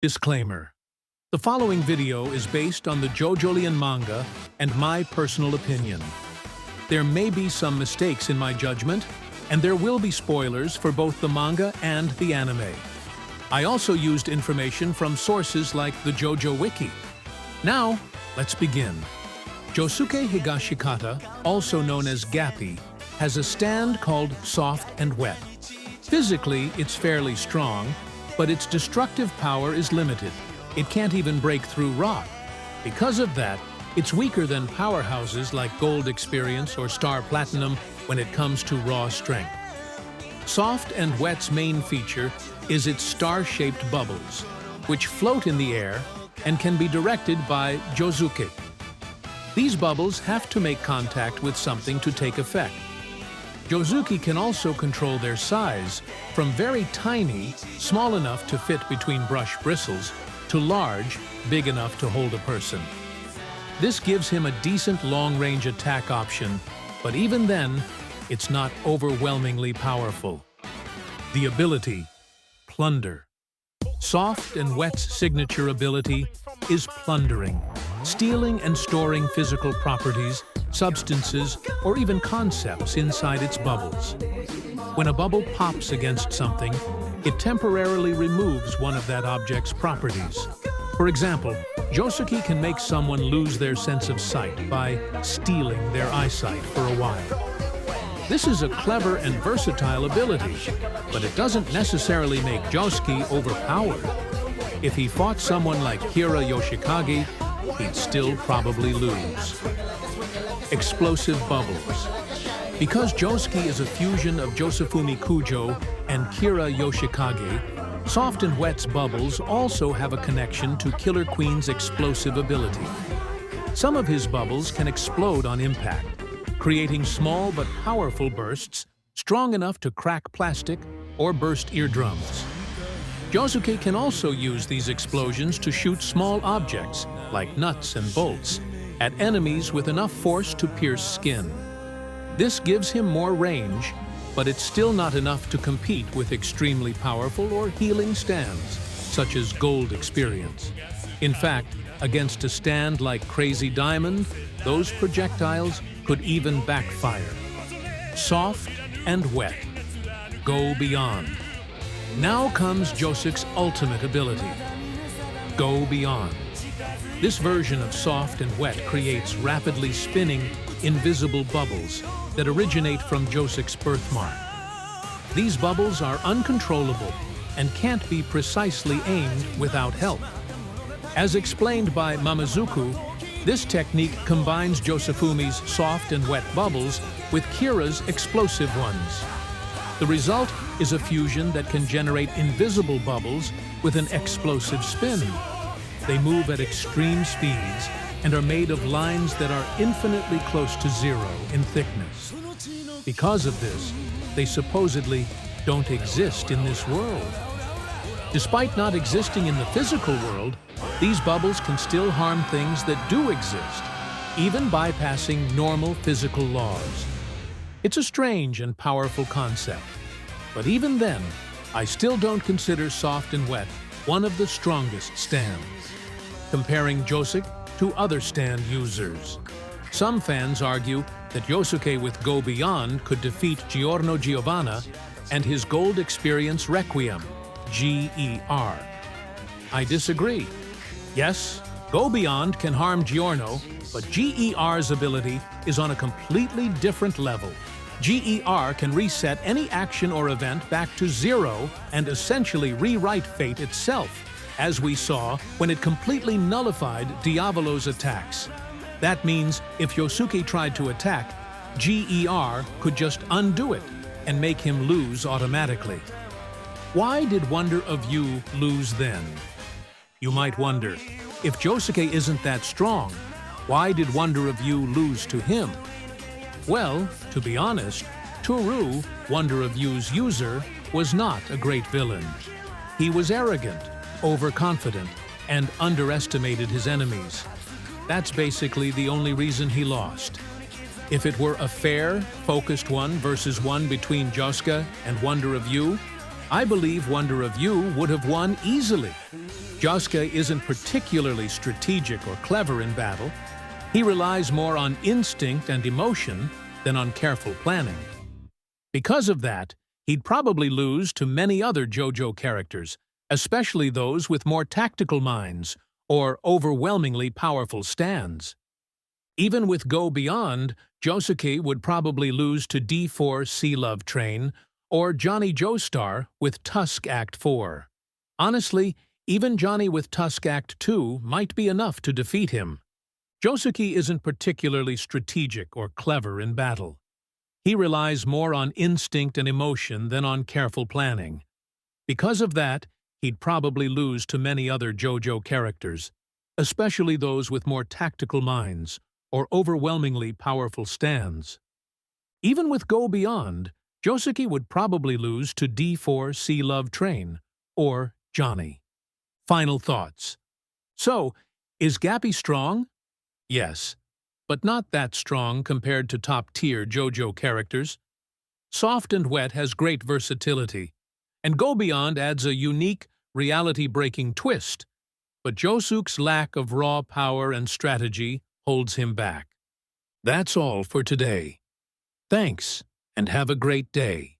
Disclaimer. The following video is based on the JoJolion manga and my personal opinion. There may be some mistakes in my judgment, and there will be spoilers for both the manga and the anime. I also used information from sources like the JoJo Wiki. Now, let's begin. Josuke Higashikata, also known as Gappy, has a stand called Soft and Wet. Physically, it's fairly strong, but its destructive power is limited. It can't even break through rock. Because of that, it's weaker than powerhouses like Gold Experience or Star Platinum when it comes to raw strength. Soft and Wet's main feature is its star-shaped bubbles, which float in the air and can be directed by Josuke. These bubbles have to make contact with something to take effect. Josuke can also control their size, from very tiny, small enough to fit between brush bristles, to large, big enough to hold a person. This gives him a decent long-range attack option, but even then, it's not overwhelmingly powerful. The ability, Plunder. Soft and Wet's signature ability is plundering, stealing and storing physical properties, substances, or even concepts inside its bubbles. When a bubble pops against something, it temporarily removes one of that object's properties. For example, Josuke can make someone lose their sense of sight by stealing their eyesight for a while. This is a clever and versatile ability, but it doesn't necessarily make Josuke overpowered. If he fought someone like Kira Yoshikage, he'd still probably lose. Explosive bubbles. Because Josuke is a fusion of Josefumi Kujo and Kira Yoshikage, Soft and Wet's bubbles also have a connection to Killer Queen's explosive ability. Some of his bubbles can explode on impact, creating small but powerful bursts strong enough to crack plastic or burst eardrums. Josuke can also use these explosions to shoot small objects, like nuts and bolts, at enemies with enough force to pierce skin. This gives him more range, but it's still not enough to compete with extremely powerful or healing stands, such as Gold Experience. In fact, against a stand like Crazy Diamond, those projectiles could even backfire. Soft and Wet. Go beyond. Now comes Josuke's ultimate ability. Go beyond. This version of Soft and Wet creates rapidly spinning, invisible bubbles that originate from Josuke's birthmark. These bubbles are uncontrollable and can't be precisely aimed without help. As explained by Mamazuku, this technique combines Josefumi's soft and wet bubbles with Kira's explosive ones. The result is a fusion that can generate invisible bubbles with an explosive spin. They move at extreme speeds and are made of lines that are infinitely close to zero in thickness. Because of this, they supposedly don't exist in this world. Despite not existing in the physical world, these bubbles can still harm things that do exist, even bypassing normal physical laws. It's a strange and powerful concept, but even then, I still don't consider Soft and Wet one of the strongest stands. Comparing Josuke to other stand users. Some fans argue that Josuke with Go Beyond could defeat Giorno Giovanna and his Gold Experience Requiem, GER. I disagree. Yes, Go Beyond can harm Giorno, but GER's ability is on a completely different level. GER can reset any action or event back to zero and essentially rewrite fate itself, as we saw when it completely nullified Diavolo's attacks. That means if Josuke tried to attack, GER could just undo it and make him lose automatically. Why did Wonder of You lose then? You might wonder, if Josuke isn't that strong, why did Wonder of You lose to him? Well, to be honest, Toru, Wonder of You's user, was not a great villain. He was arrogant, overconfident, and underestimated his enemies. That's basically the only reason he lost. If it were a fair, focused one versus one between Josuke and Wonder of You, I believe Wonder of You would have won easily. Josuke isn't particularly strategic or clever in battle. He relies more on instinct and emotion than on careful planning. Because of that, he'd probably lose to many other JoJo characters, especially those with more tactical minds or overwhelmingly powerful stands. Even with Go Beyond, Josuke would probably lose to D4 Sea Love Train or Johnny Joestar with Tusk Act 4. Honestly, even Johnny with Tusk Act 2 might be enough to defeat him. Josuke isn't particularly strategic or clever in battle. He relies more on instinct and emotion than on careful planning. Because of that, he'd probably lose to many other JoJo characters, especially those with more tactical minds or overwhelmingly powerful stands. Even with Go Beyond, Josuke would probably lose to D4 Sea Love Train or Johnny. Final thoughts. So, is Gappy strong? Yes, but not that strong compared to top-tier JoJo characters. Soft and Wet has great versatility, and Go Beyond adds a unique, reality-breaking twist, but Josuke's lack of raw power and strategy holds him back. That's all for today. Thanks, and have a great day.